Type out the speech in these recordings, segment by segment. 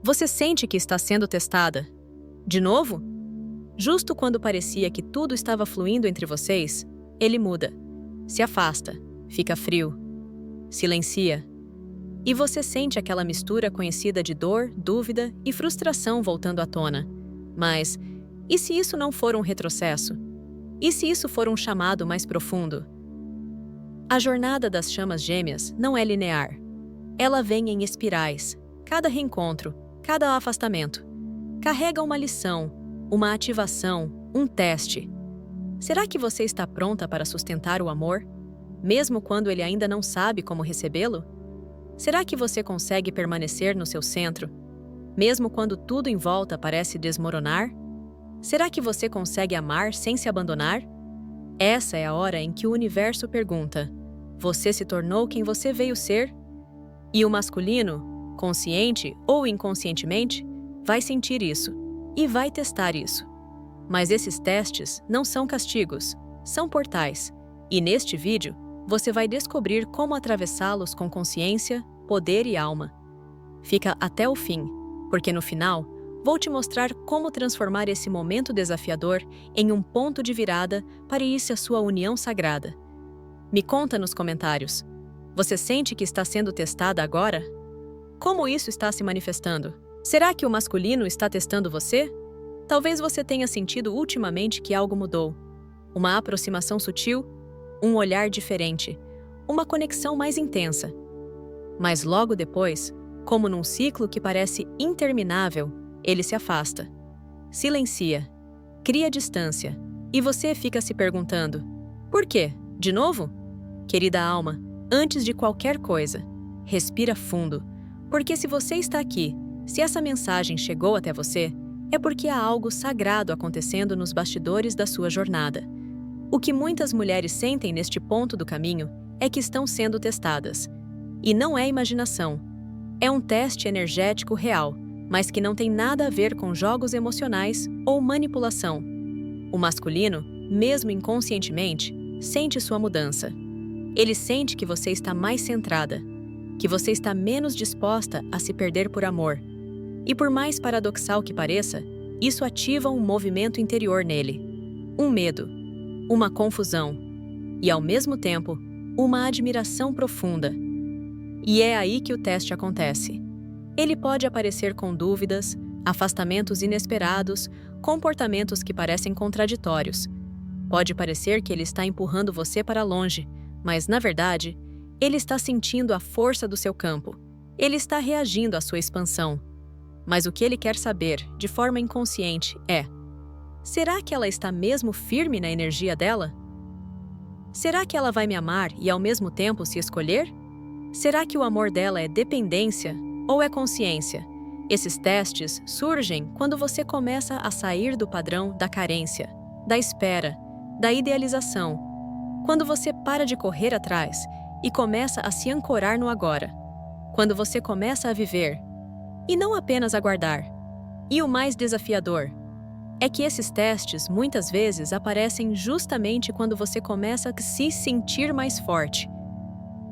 Você sente que está sendo testada? De novo? Justo quando parecia que tudo estava fluindo entre vocês, ele muda, se afasta, fica frio, silencia. E você sente aquela mistura conhecida de dor, dúvida e frustração voltando à tona. Mas, e se isso não for um retrocesso? E se isso for um chamado mais profundo? A jornada das chamas gêmeas não é linear. Ela vem em espirais. Cada reencontro, cada afastamento, carrega uma lição, uma ativação, um teste. Será que você está pronta para sustentar o amor, mesmo quando ele ainda não sabe como recebê-lo? Será que você consegue permanecer no seu centro, mesmo quando tudo em volta parece desmoronar? Será que você consegue amar sem se abandonar? Essa é a hora em que o universo pergunta: você se tornou quem você veio ser? E o masculino, consciente ou inconscientemente, vai sentir isso e vai testar isso. Mas esses testes não são castigos, são portais. E neste vídeo, você vai descobrir como atravessá-los com consciência, poder e alma. Fica até o fim, porque no final, vou te mostrar como transformar esse momento desafiador em um ponto de virada para isso a sua união sagrada. Me conta nos comentários. Você sente que está sendo testada agora? Como isso está se manifestando? Será que o masculino está testando você? Talvez você tenha sentido ultimamente que algo mudou. Uma aproximação sutil, um olhar diferente, uma conexão mais intensa. Mas logo depois, como num ciclo que parece interminável, ele se afasta. Silencia, cria distância, e você fica se perguntando: por quê? De novo? Querida alma, antes de qualquer coisa, respira fundo, porque se você está aqui, se essa mensagem chegou até você, é porque há algo sagrado acontecendo nos bastidores da sua jornada. O que muitas mulheres sentem neste ponto do caminho é que estão sendo testadas. E não é imaginação. É um teste energético real, mas que não tem nada a ver com jogos emocionais ou manipulação. O masculino, mesmo inconscientemente, sente sua mudança. Ele sente que você está mais centrada, que você está menos disposta a se perder por amor. E por mais paradoxal que pareça, isso ativa um movimento interior nele. Um medo, uma confusão e, ao mesmo tempo, uma admiração profunda. E é aí que o teste acontece. Ele pode aparecer com dúvidas, afastamentos inesperados, comportamentos que parecem contraditórios. Pode parecer que ele está empurrando você para longe, mas, na verdade, ele está sentindo a força do seu campo. Ele está reagindo à sua expansão. Mas o que ele quer saber, de forma inconsciente, é: será que ela está mesmo firme na energia dela? Será que ela vai me amar e ao mesmo tempo se escolher? Será que o amor dela é dependência ou é consciência? Esses testes surgem quando você começa a sair do padrão da carência, da espera, da idealização. Quando você para de correr atrás e começa a se ancorar no agora. Quando você começa a viver e não apenas aguardar. E o mais desafiador é que esses testes muitas vezes aparecem justamente quando você começa a se sentir mais forte.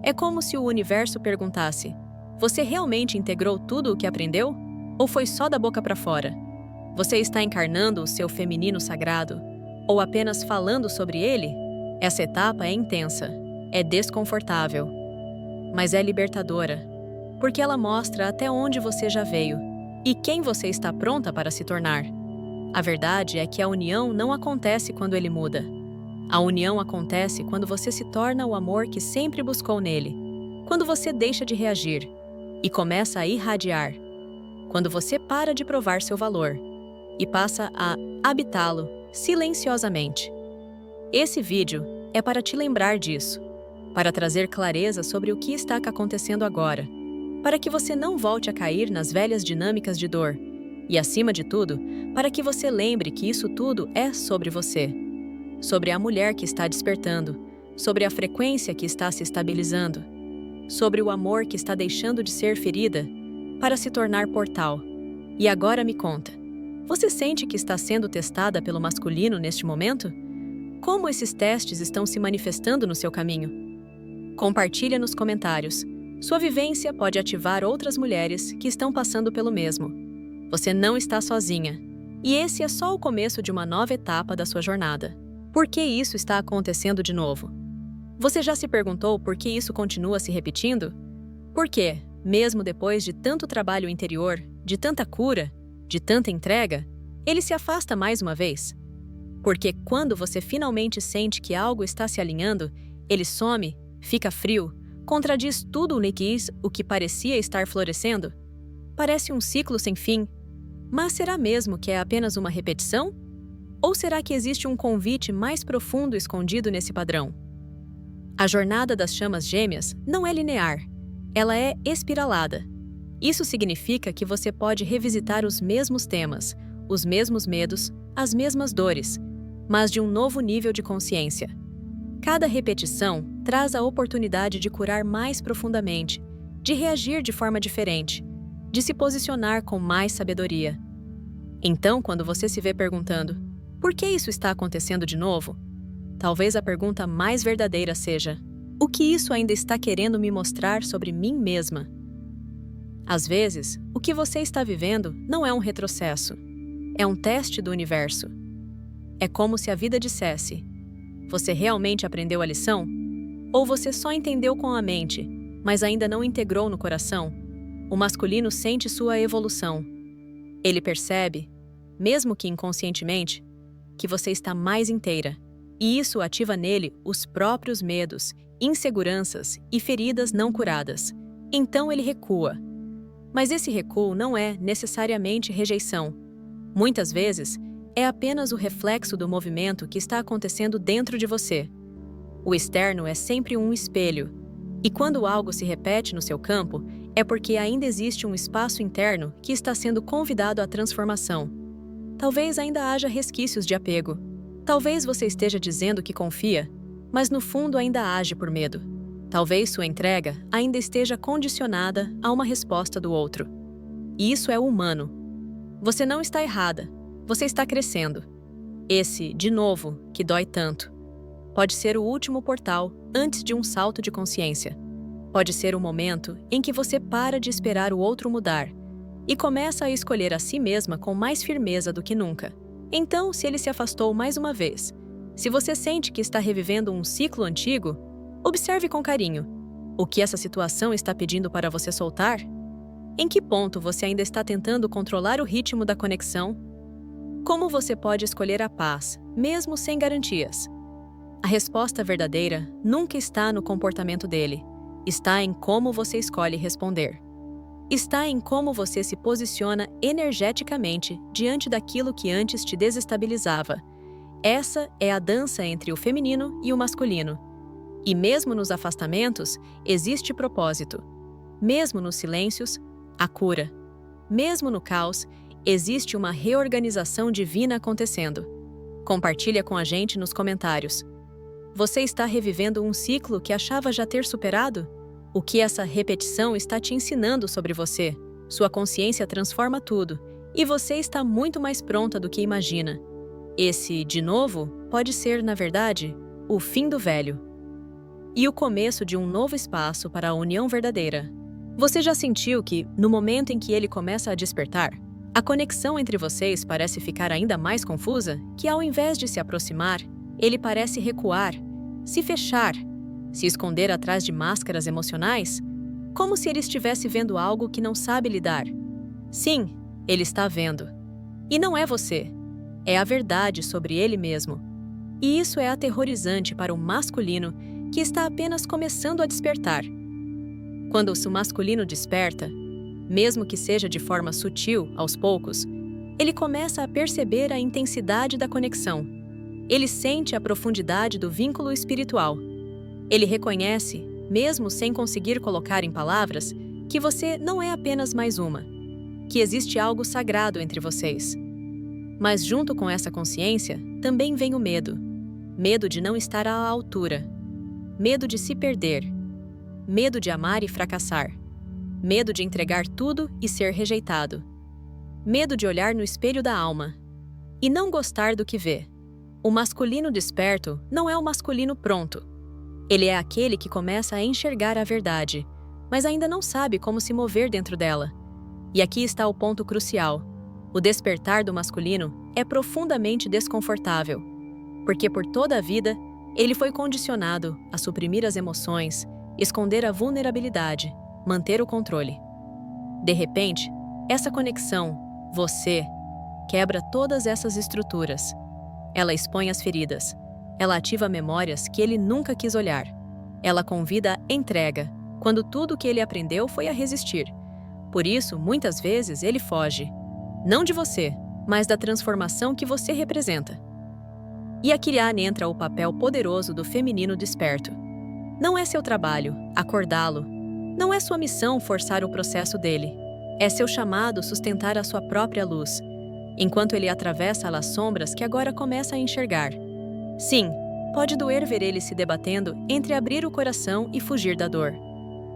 É como se o universo perguntasse: você realmente integrou tudo o que aprendeu? Ou foi só da boca para fora? Você está encarnando o seu feminino sagrado? Ou apenas falando sobre ele? Essa etapa é intensa, é desconfortável, mas é libertadora, porque ela mostra até onde você já veio e quem você está pronta para se tornar. A verdade é que a união não acontece quando ele muda. A união acontece quando você se torna o amor que sempre buscou nele, quando você deixa de reagir e começa a irradiar, quando você para de provar seu valor e passa a habitá-lo silenciosamente. Esse vídeo é para te lembrar disso, para trazer clareza sobre o que está acontecendo agora, para que você não volte a cair nas velhas dinâmicas de dor e, acima de tudo, para que você lembre que isso tudo é sobre você, sobre a mulher que está despertando, sobre a frequência que está se estabilizando, sobre o amor que está deixando de ser ferida para se tornar portal. E agora me conta, você sente que está sendo testada pelo masculino neste momento? Como esses testes estão se manifestando no seu caminho? Compartilha nos comentários. Sua vivência pode ativar outras mulheres que estão passando pelo mesmo. Você não está sozinha. E esse é só o começo de uma nova etapa da sua jornada. Por que isso está acontecendo de novo? Você já se perguntou por que isso continua se repetindo? Por quê, mesmo depois de tanto trabalho interior, de tanta cura, de tanta entrega, ele se afasta mais uma vez? Porque quando você finalmente sente que algo está se alinhando, ele some, fica frio, contradiz tudo o que parecia estar florescendo? Parece um ciclo sem fim. Mas será mesmo que é apenas uma repetição? Ou será que existe um convite mais profundo escondido nesse padrão? A jornada das chamas gêmeas não é linear, ela é espiralada. Isso significa que você pode revisitar os mesmos temas, os mesmos medos, as mesmas dores, mas de um novo nível de consciência. Cada repetição traz a oportunidade de curar mais profundamente, de reagir de forma diferente, de se posicionar com mais sabedoria. Então, quando você se vê perguntando, por que isso está acontecendo de novo? Talvez a pergunta mais verdadeira seja, o que isso ainda está querendo me mostrar sobre mim mesma? Às vezes, o que você está vivendo não é um retrocesso, é um teste do universo. É como se a vida dissesse, você realmente aprendeu a lição? Ou você só entendeu com a mente, mas ainda não integrou no coração? O masculino sente sua evolução. Ele percebe, mesmo que inconscientemente, que você está mais inteira, e isso ativa nele os próprios medos, inseguranças e feridas não curadas. Então ele recua. Mas esse recuo não é necessariamente rejeição. Muitas vezes, é apenas o reflexo do movimento que está acontecendo dentro de você. O externo é sempre um espelho, e quando algo se repete no seu campo, é porque ainda existe um espaço interno que está sendo convidado à transformação. Talvez ainda haja resquícios de apego. Talvez você esteja dizendo que confia, mas no fundo ainda age por medo. Talvez sua entrega ainda esteja condicionada a uma resposta do outro. E isso é humano. Você não está errada. Você está crescendo. Esse, de novo, que dói tanto, pode ser o último portal antes de um salto de consciência. Pode ser o momento em que você para de esperar o outro mudar e começa a escolher a si mesma com mais firmeza do que nunca. Então, se ele se afastou mais uma vez, se você sente que está revivendo um ciclo antigo, observe com carinho. O que essa situação está pedindo para você soltar? Em que ponto você ainda está tentando controlar o ritmo da conexão? Como você pode escolher a paz, mesmo sem garantias? A resposta verdadeira nunca está no comportamento dele. Está em como você escolhe responder. Está em como você se posiciona energeticamente diante daquilo que antes te desestabilizava. Essa é a dança entre o feminino e o masculino. E mesmo nos afastamentos, existe propósito. Mesmo nos silêncios, a cura. Mesmo no caos, existe uma reorganização divina acontecendo. Compartilha com a gente nos comentários. Você está revivendo um ciclo que achava já ter superado? O que essa repetição está te ensinando sobre você? Sua consciência transforma tudo, e você está muito mais pronta do que imagina. Esse, de novo, pode ser, na verdade, o fim do velho e o começo de um novo espaço para a união verdadeira. Você já sentiu que, no momento em que ele começa a despertar, a conexão entre vocês parece ficar ainda mais confusa? Que ao invés de se aproximar, ele parece recuar, se fechar, se esconder atrás de máscaras emocionais? Como se ele estivesse vendo algo que não sabe lidar. Sim, ele está vendo. E não é você. É a verdade sobre ele mesmo. E isso é aterrorizante para o masculino que está apenas começando a despertar. Quando o masculino desperta, mesmo que seja de forma sutil, aos poucos, ele começa a perceber a intensidade da conexão. Ele sente a profundidade do vínculo espiritual. Ele reconhece, mesmo sem conseguir colocar em palavras, que você não é apenas mais uma, que existe algo sagrado entre vocês. Mas junto com essa consciência, também vem o medo. Medo de não estar à altura. Medo de se perder. Medo de amar e fracassar. Medo de entregar tudo e ser rejeitado. Medo de olhar no espelho da alma e não gostar do que vê. O masculino desperto não é o masculino pronto. Ele é aquele que começa a enxergar a verdade, mas ainda não sabe como se mover dentro dela. E aqui está o ponto crucial. O despertar do masculino é profundamente desconfortável, porque por toda a vida ele foi condicionado a suprimir as emoções, esconder a vulnerabilidade, manter o controle. De repente, essa conexão, você, quebra todas essas estruturas. Ela expõe as feridas. Ela ativa memórias que ele nunca quis olhar. Ela convida a entrega, quando tudo o que ele aprendeu foi a resistir. Por isso, muitas vezes, ele foge. Não de você, mas da transformação que você representa. E aqui entra o papel poderoso do feminino desperto. Não é seu trabalho acordá-lo. Não é sua missão forçar o processo dele. É seu chamado sustentar a sua própria luz, enquanto ele atravessa as sombras que agora começa a enxergar. Sim, pode doer ver ele se debatendo entre abrir o coração e fugir da dor.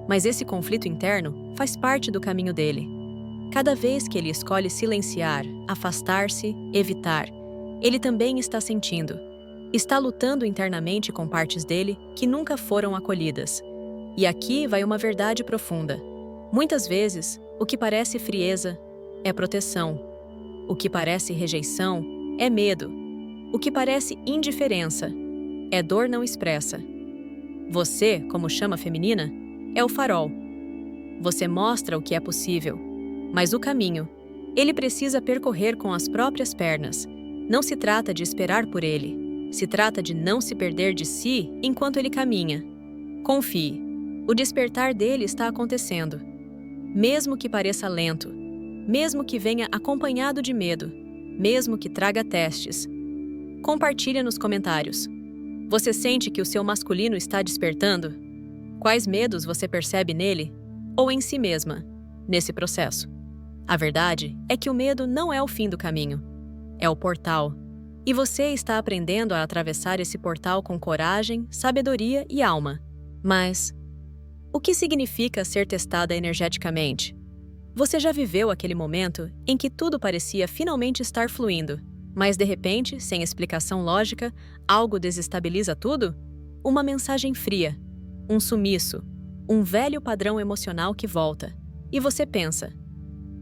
Mas esse conflito interno faz parte do caminho dele. Cada vez que ele escolhe silenciar, afastar-se, evitar, ele também está sentindo. Está lutando internamente com partes dele que nunca foram acolhidas. E aqui vai uma verdade profunda. Muitas vezes, o que parece frieza é proteção. O que parece rejeição é medo. O que parece indiferença é dor não expressa. Você, como chama feminina, é o farol. Você mostra o que é possível, mas o caminho, ele precisa percorrer com as próprias pernas. Não se trata de esperar por ele, se trata de não se perder de si enquanto ele caminha. Confie, o despertar dele está acontecendo. Mesmo que pareça lento, mesmo que venha acompanhado de medo, mesmo que traga testes. Compartilha nos comentários. Você sente que o seu masculino está despertando? Quais medos você percebe nele ou em si mesma, nesse processo? A verdade é que o medo não é o fim do caminho. É o portal. E você está aprendendo a atravessar esse portal com coragem, sabedoria e alma. Mas o que significa ser testada energeticamente? Você já viveu aquele momento em que tudo parecia finalmente estar fluindo, mas de repente, sem explicação lógica, algo desestabiliza tudo? Uma mensagem fria, um sumiço, um velho padrão emocional que volta. E você pensa: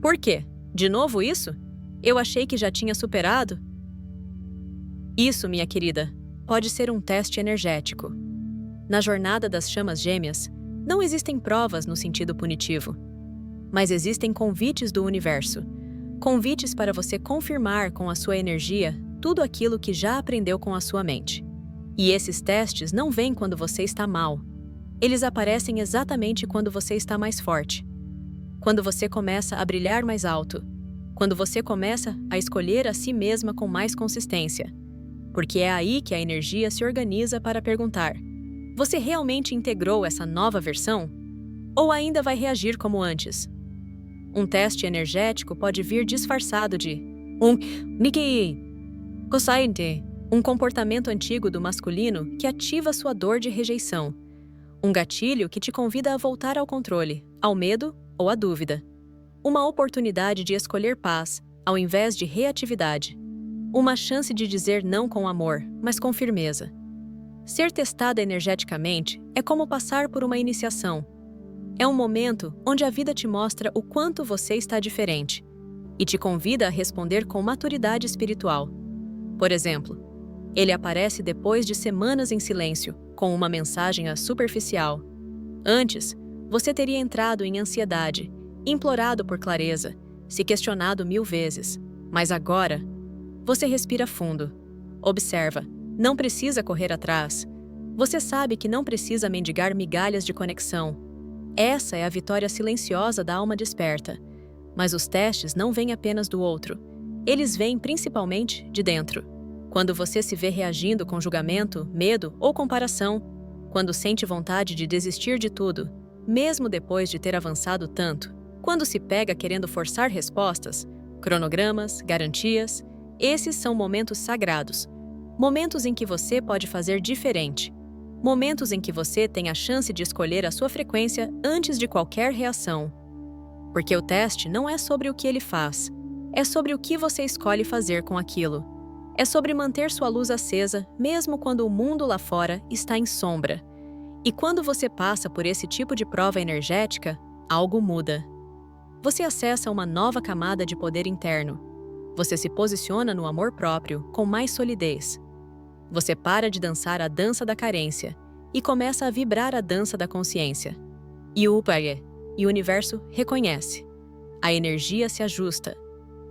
por quê? De novo isso? Eu achei que já tinha superado? Isso, minha querida, pode ser um teste energético. Na jornada das chamas gêmeas, não existem provas no sentido punitivo, mas existem convites do universo. Convites para você confirmar com a sua energia tudo aquilo que já aprendeu com a sua mente. E esses testes não vêm quando você está mal. Eles aparecem exatamente quando você está mais forte. Quando você começa a brilhar mais alto. Quando você começa a escolher a si mesma com mais consistência. Porque é aí que a energia se organiza para perguntar: você realmente integrou essa nova versão? Ou ainda vai reagir como antes? Um teste energético pode vir disfarçado de um comportamento antigo do masculino que ativa sua dor de rejeição. Um gatilho que te convida a voltar ao controle, ao medo ou à dúvida. Uma oportunidade de escolher paz, ao invés de reatividade. Uma chance de dizer não com amor, mas com firmeza. Ser testada energeticamente é como passar por uma iniciação. É um momento onde a vida te mostra o quanto você está diferente e te convida a responder com maturidade espiritual. Por exemplo, ele aparece depois de semanas em silêncio, com uma mensagem superficial. Antes, você teria entrado em ansiedade, implorado por clareza, se questionado 1000 vezes. Mas agora, você respira fundo. Observa, não precisa correr atrás. Você sabe que não precisa mendigar migalhas de conexão. Essa é a vitória silenciosa da alma desperta. Mas os testes não vêm apenas do outro. Eles vêm principalmente de dentro. Quando você se vê reagindo com julgamento, medo ou comparação, quando sente vontade de desistir de tudo, mesmo depois de ter avançado tanto, quando se pega querendo forçar respostas, cronogramas, garantias, esses são momentos sagrados. Momentos em que você pode fazer diferente. Momentos em que você tem a chance de escolher a sua frequência antes de qualquer reação. Porque o teste não é sobre o que ele faz, é sobre o que você escolhe fazer com aquilo. É sobre manter sua luz acesa, mesmo quando o mundo lá fora está em sombra. E quando você passa por esse tipo de prova energética, algo muda. Você acessa uma nova camada de poder interno. Você se posiciona no amor próprio com mais solidez. Você para de dançar a dança da carência e começa a vibrar a dança da consciência. E o universo reconhece. A energia se ajusta.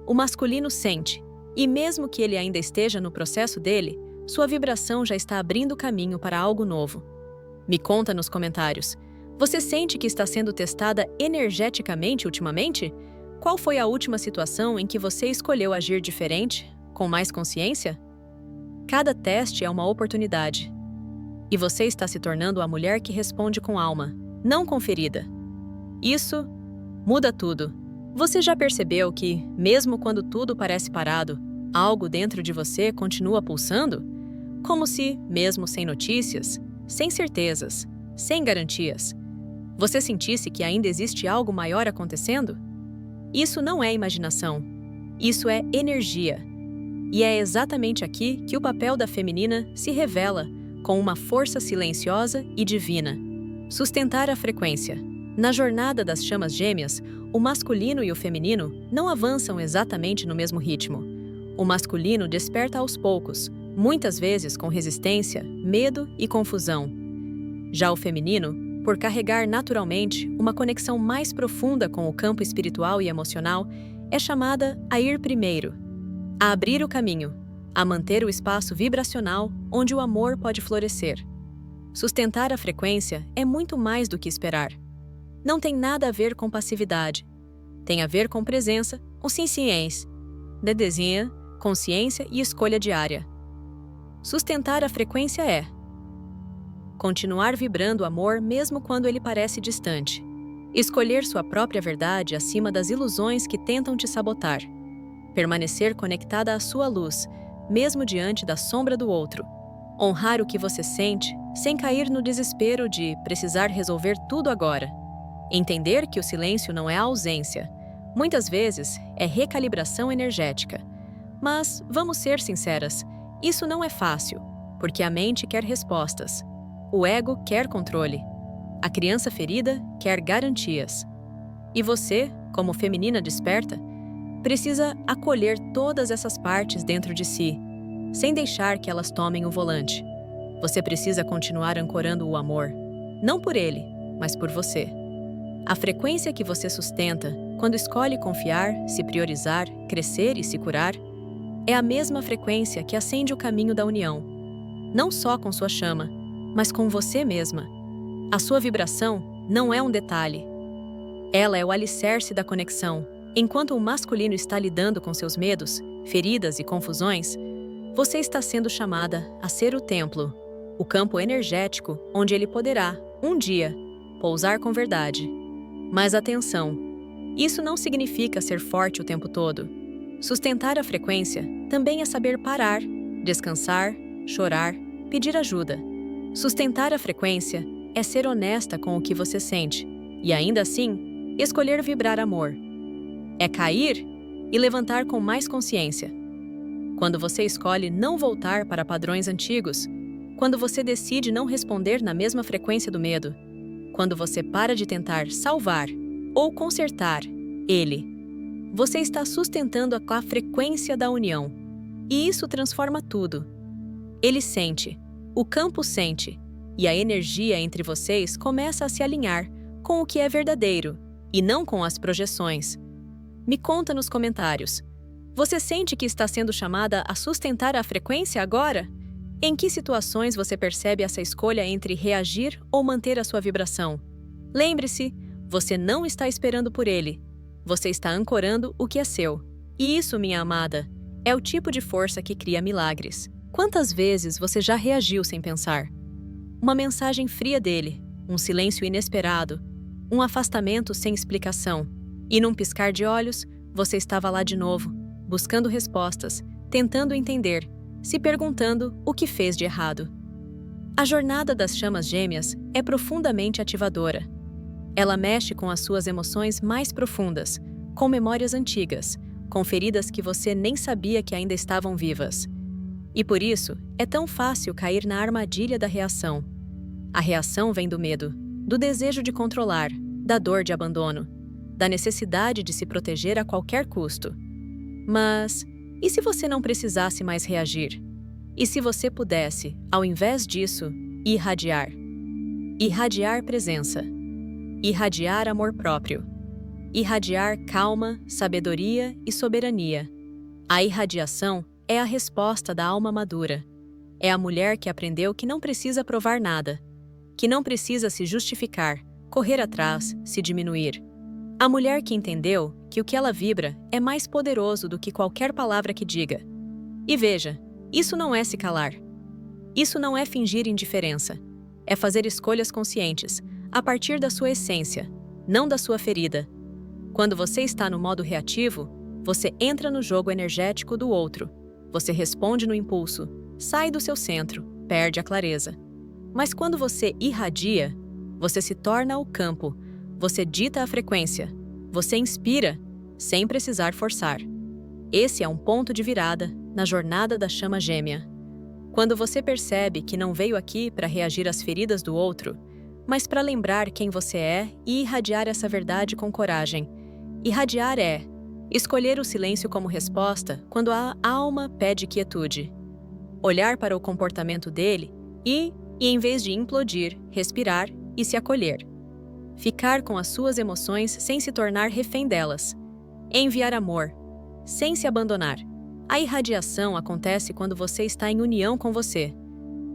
O masculino sente, e mesmo que ele ainda esteja no processo dele, sua vibração já está abrindo caminho para algo novo. Me conta nos comentários. Você sente que está sendo testada energeticamente ultimamente? Qual foi a última situação em que você escolheu agir diferente, com mais consciência? Cada teste é uma oportunidade. E você está se tornando a mulher que responde com alma, não com ferida. Isso muda tudo. Você já percebeu que, mesmo quando tudo parece parado, algo dentro de você continua pulsando? Como se, mesmo sem notícias, sem certezas, sem garantias, você sentisse que ainda existe algo maior acontecendo? Isso não é imaginação. Isso é energia. E é exatamente aqui que o papel da feminina se revela com uma força silenciosa e divina. Sustentar a frequência. Na jornada das chamas gêmeas, o masculino e o feminino não avançam exatamente no mesmo ritmo. O masculino desperta aos poucos, muitas vezes com resistência, medo e confusão. Já o feminino, por carregar naturalmente uma conexão mais profunda com o campo espiritual e emocional, é chamada a ir primeiro, a abrir o caminho, a manter o espaço vibracional onde o amor pode florescer. Sustentar a frequência é muito mais do que esperar. Não tem nada a ver com passividade. Tem a ver com presença, consciência, desenho, consciência e escolha diária. Sustentar a frequência é continuar vibrando o amor mesmo quando ele parece distante. Escolher sua própria verdade acima das ilusões que tentam te sabotar. Permanecer conectada à sua luz, mesmo diante da sombra do outro. Honrar o que você sente, sem cair no desespero de precisar resolver tudo agora. Entender que o silêncio não é ausência. Muitas vezes é recalibração energética. Mas, vamos ser sinceras, isso não é fácil, porque a mente quer respostas. O ego quer controle. A criança ferida quer garantias. E você, como feminina desperta, precisa acolher todas essas partes dentro de si, sem deixar que elas tomem o volante. Você precisa continuar ancorando o amor, não por ele, mas por você. A frequência que você sustenta, quando escolhe confiar, se priorizar, crescer e se curar, é a mesma frequência que acende o caminho da união, não só com sua chama, mas com você mesma. A sua vibração não é um detalhe. Ela é o alicerce da conexão. Enquanto o masculino está lidando com seus medos, feridas e confusões, você está sendo chamada a ser o templo, o campo energético onde ele poderá, um dia, pousar com verdade. Mas atenção, isso não significa ser forte o tempo todo. Sustentar a frequência também é saber parar, descansar, chorar, pedir ajuda. Sustentar a frequência é ser honesta com o que você sente e, ainda assim, escolher vibrar amor. É cair e levantar com mais consciência. Quando você escolhe não voltar para padrões antigos, quando você decide não responder na mesma frequência do medo, quando você para de tentar salvar ou consertar ele, você está sustentando a frequência da união. E isso transforma tudo. Ele sente, o campo sente, e a energia entre vocês começa a se alinhar com o que é verdadeiro, e não com as projeções. Me conta nos comentários. Você sente que está sendo chamada a sustentar a frequência agora? Em que situações você percebe essa escolha entre reagir ou manter a sua vibração? Lembre-se, você não está esperando por ele. Você está ancorando o que é seu. E isso, minha amada, é o tipo de força que cria milagres. Quantas vezes você já reagiu sem pensar? Uma mensagem fria dele, um silêncio inesperado, um afastamento sem explicação. E num piscar de olhos, você estava lá de novo, buscando respostas, tentando entender, se perguntando o que fez de errado. A jornada das chamas gêmeas é profundamente ativadora. Ela mexe com as suas emoções mais profundas, com memórias antigas, com feridas que você nem sabia que ainda estavam vivas. E por isso, é tão fácil cair na armadilha da reação. A reação vem do medo, do desejo de controlar, da dor de abandono, da necessidade de se proteger a qualquer custo. Mas, E se você não precisasse mais reagir? E se você pudesse, ao invés disso, irradiar? Irradiar presença. Irradiar amor próprio. Irradiar calma, sabedoria e soberania. A irradiação é a resposta da alma madura. É a mulher que aprendeu que não precisa provar nada, que não precisa se justificar, correr atrás, se diminuir. A mulher que entendeu que o que ela vibra é mais poderoso do que qualquer palavra que diga. E veja, isso não é se calar. Isso não é fingir indiferença. É fazer escolhas conscientes, a partir da sua essência, não da sua ferida. Quando você está no modo reativo, você entra no jogo energético do outro. Você responde no impulso, sai do seu centro, perde a clareza. Mas quando você irradia, você se torna o campo, você dita a frequência, você inspira, sem precisar forçar. Esse é um ponto de virada na jornada da chama gêmea. Quando você percebe que não veio aqui para reagir às feridas do outro, mas para lembrar quem você é e irradiar essa verdade com coragem. Irradiar é escolher o silêncio como resposta quando a alma pede quietude. Olhar para o comportamento dele e em vez de implodir, respirar e se acolher. Ficar com as suas emoções sem se tornar refém delas. Enviar amor, sem se abandonar. A irradiação acontece quando você está em união com você.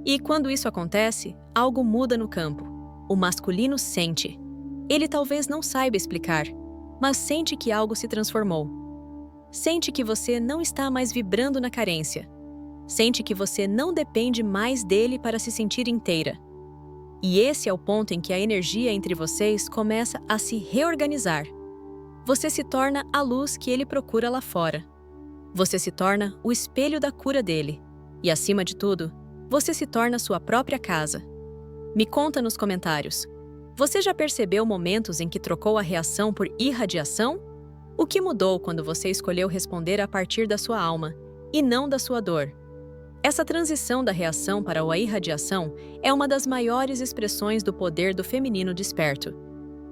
E quando isso acontece, algo muda no campo. O masculino sente. Ele talvez não saiba explicar, mas sente que algo se transformou. Sente que você não está mais vibrando na carência. Sente que você não depende mais dele para se sentir inteira. E esse é o ponto em que a energia entre vocês começa a se reorganizar. Você se torna a luz que ele procura lá fora. Você se torna o espelho da cura dele. E, acima de tudo, você se torna sua própria casa. Me conta nos comentários. Você já percebeu momentos em que trocou a reação por irradiação? O que mudou quando você escolheu responder a partir da sua alma, e não da sua dor? Essa transição da reação para a irradiação é uma das maiores expressões do poder do feminino desperto.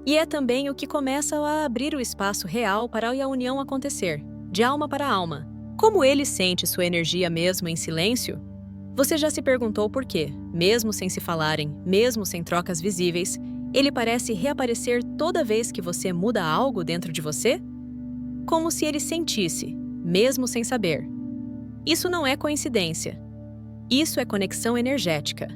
E é também o que começa a abrir o espaço real para a união acontecer, de alma para alma. Como ele sente sua energia mesmo em silêncio? Você já se perguntou por quê, mesmo sem se falarem, mesmo sem trocas visíveis, ele parece reaparecer toda vez que você muda algo dentro de você? Como se ele sentisse, mesmo sem saber. Isso não é coincidência. Isso é conexão energética.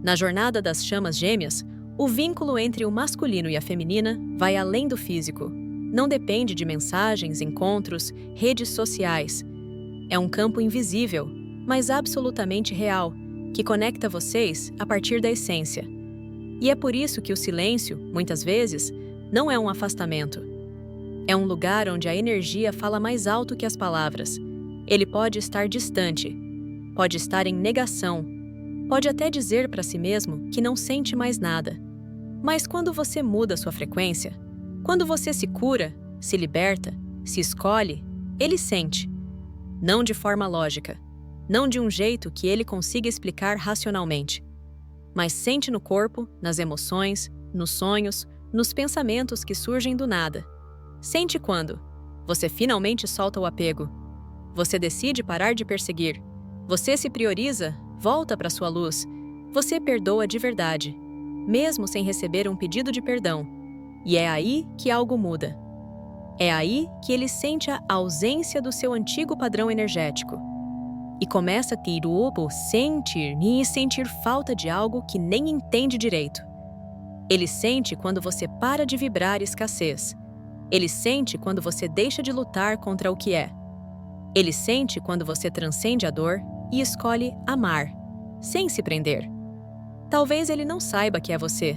Na jornada das chamas gêmeas, o vínculo entre o masculino e a feminina vai além do físico. Não depende de mensagens, encontros, redes sociais. É um campo invisível, mas absolutamente real, que conecta vocês a partir da essência. E é por isso que o silêncio, muitas vezes, não é um afastamento. É um lugar onde a energia fala mais alto que as palavras. Ele pode estar distante, pode estar em negação, pode até dizer para si mesmo que não sente mais nada. Mas quando você muda sua frequência, quando você se cura, se liberta, se escolhe, ele sente. Não de forma lógica, não de um jeito que ele consiga explicar racionalmente, mas sente no corpo, nas emoções, nos sonhos, nos pensamentos que surgem do nada. Sente quando você finalmente solta o apego. Você decide parar de perseguir. Você se prioriza, volta para sua luz. Você perdoa de verdade, mesmo sem receber um pedido de perdão. E é aí que algo muda. É aí que ele sente a ausência do seu antigo padrão energético. E começa a ter o sentir falta de algo que nem entende direito. Ele sente quando você para de vibrar escassez. Ele sente quando você deixa de lutar contra o que é. Ele sente quando você transcende a dor e escolhe amar, sem se prender. Talvez ele não saiba que é você.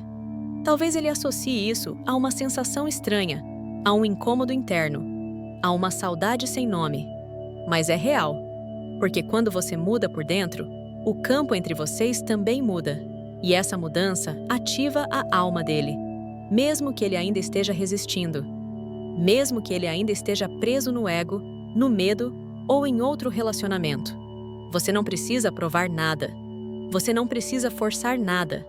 Talvez ele associe isso a uma sensação estranha, a um incômodo interno, a uma saudade sem nome. Mas é real, porque quando você muda por dentro, o campo entre vocês também muda. E essa mudança ativa a alma dele, mesmo que ele ainda esteja resistindo, mesmo que ele ainda esteja preso no ego, no medo ou em outro relacionamento. Você não precisa provar nada. Você não precisa forçar nada.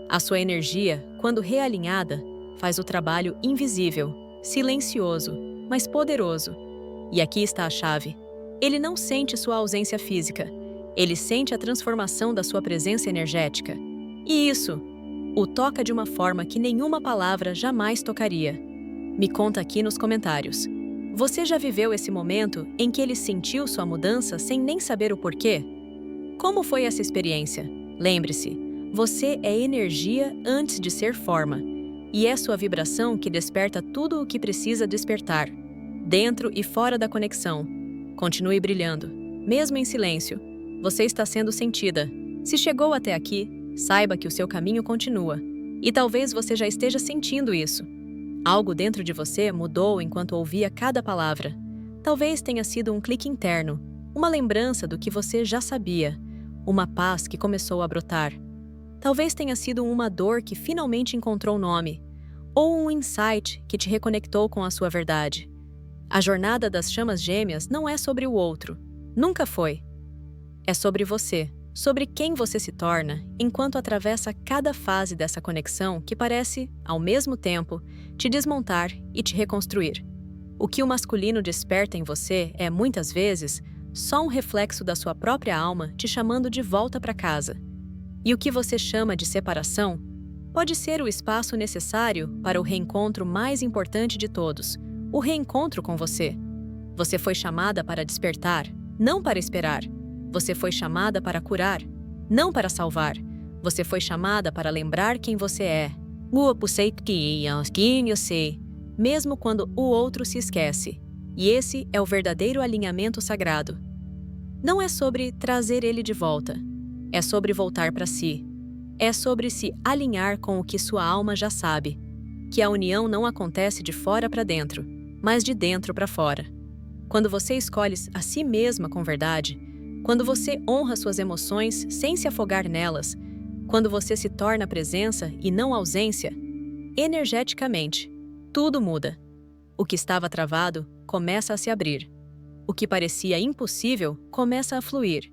A sua energia, quando realinhada, faz o trabalho invisível, silencioso, mas poderoso. E aqui está a chave. Ele não sente sua ausência física. Ele sente a transformação da sua presença energética. E isso o toca de uma forma que nenhuma palavra jamais tocaria. Me conta aqui nos comentários. Você já viveu esse momento em que ele sentiu sua mudança sem nem saber o porquê? Como foi essa experiência? Lembre-se, você é energia antes de ser forma. E é sua vibração que desperta tudo o que precisa despertar, dentro e fora da conexão. Continue brilhando, mesmo em silêncio. Você está sendo sentida. Se chegou até aqui, saiba que o seu caminho continua. E talvez você já esteja sentindo isso. Algo dentro de você mudou enquanto ouvia cada palavra. Talvez tenha sido um clique interno, uma lembrança do que você já sabia, uma paz que começou a brotar. Talvez tenha sido uma dor que finalmente encontrou nome, ou um insight que te reconectou com a sua verdade. A jornada das chamas gêmeas não é sobre o outro. Nunca foi. É sobre você, sobre quem você se torna enquanto atravessa cada fase dessa conexão que parece, ao mesmo tempo, te desmontar e te reconstruir. O que o masculino desperta em você é, muitas vezes, só um reflexo da sua própria alma te chamando de volta para casa. E o que você chama de separação pode ser o espaço necessário para o reencontro mais importante de todos, o reencontro com você. Você foi chamada para despertar, não para esperar. Você foi chamada para curar, não para salvar. Você foi chamada para lembrar quem você é. Mesmo quando o outro se esquece. E esse é o verdadeiro alinhamento sagrado. Não é sobre trazer ele de volta. É sobre voltar para si. É sobre se alinhar com o que sua alma já sabe. Que a união não acontece de fora para dentro, mas de dentro para fora. Quando você escolhe a si mesma com verdade, quando você honra suas emoções sem se afogar nelas, quando você se torna presença e não ausência, energeticamente, tudo muda. O que estava travado começa a se abrir. O que parecia impossível começa a fluir.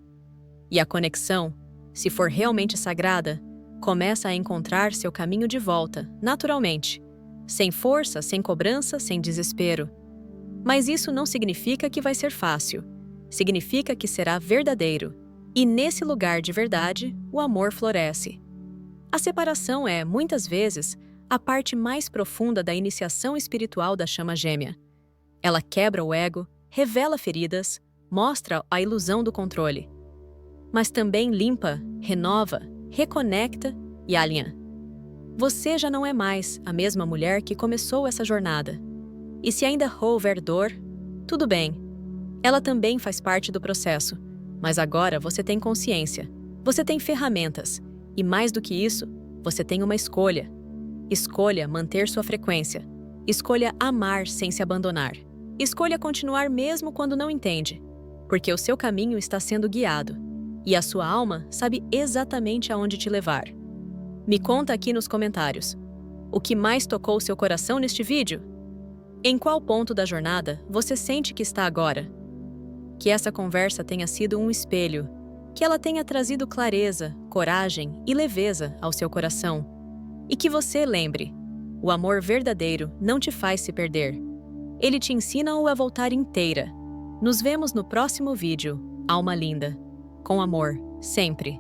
E a conexão, se for realmente sagrada, começa a encontrar seu caminho de volta, naturalmente. Sem força, sem cobrança, sem desespero. Mas isso não significa que vai ser fácil. Significa que será verdadeiro. E nesse lugar de verdade, o amor floresce. A separação é, muitas vezes, a parte mais profunda da iniciação espiritual da chama gêmea. Ela quebra o ego, revela feridas, mostra a ilusão do controle. Mas também limpa, renova, reconecta e alinha. Você já não é mais a mesma mulher que começou essa jornada. E se ainda houver dor, tudo bem. Ela também faz parte do processo. Mas agora você tem consciência, você tem ferramentas. E mais do que isso, você tem uma escolha. Escolha manter sua frequência. Escolha amar sem se abandonar. Escolha continuar mesmo quando não entende. Porque o seu caminho está sendo guiado. E a sua alma sabe exatamente aonde te levar. Me conta aqui nos comentários. O que mais tocou seu coração neste vídeo? Em qual ponto da jornada você sente que está agora? Que essa conversa tenha sido um espelho. Que ela tenha trazido clareza, coragem e leveza ao seu coração. E que você lembre, o amor verdadeiro não te faz se perder. Ele te ensina a voltar inteira. Nos vemos no próximo vídeo. Alma linda. Com amor, sempre.